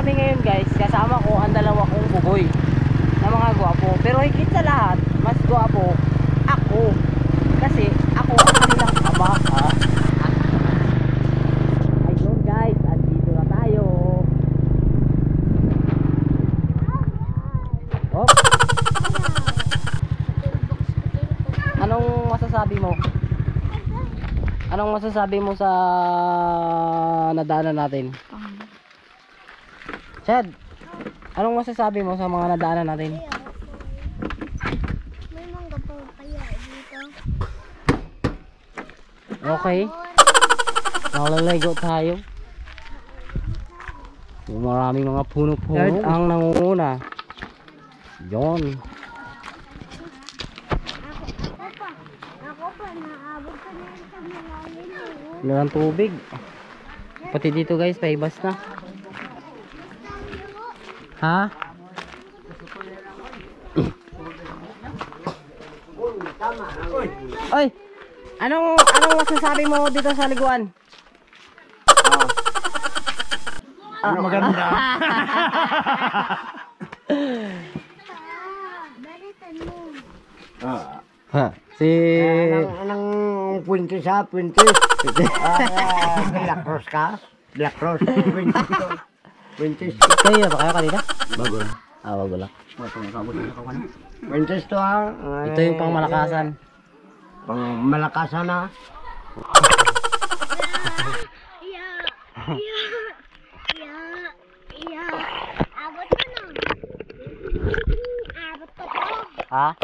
kami ngayon guys, kasama ko ang dalawa kong buboy na mga gwapo. Pero higit sa lahat, mas gwapo ako. Kasi ako ang kanilang ama. Ayun guys, andito na tayo. Oh. Anong masasabi mo? Anong masasabi mo sa nadaanan natin? Chad, anong masasabi mo sa mga nadaanan natin? May mangga pa kaya dito. Okay. Nakalaligo tayo. Maraming mga puno-puno ang nangunguna. Yon. Ako pa, naabot ka na sa malalim. Wala ng tubig. Pati dito guys, paibas na. Ha? Oy! Anong masasabi mo dito sa liguan? Maganda. Balitan mo. Ha? Si... Anong puwente sa puwente? Black Cross ka? Black Cross. Puwentes. Kayo na ba kayo kanina? Bago lang. Bago lang. Puwentes to ha. Ito yung pang malakasan. Pang malakasan na. Abot ko na. Abot ko to. Ha?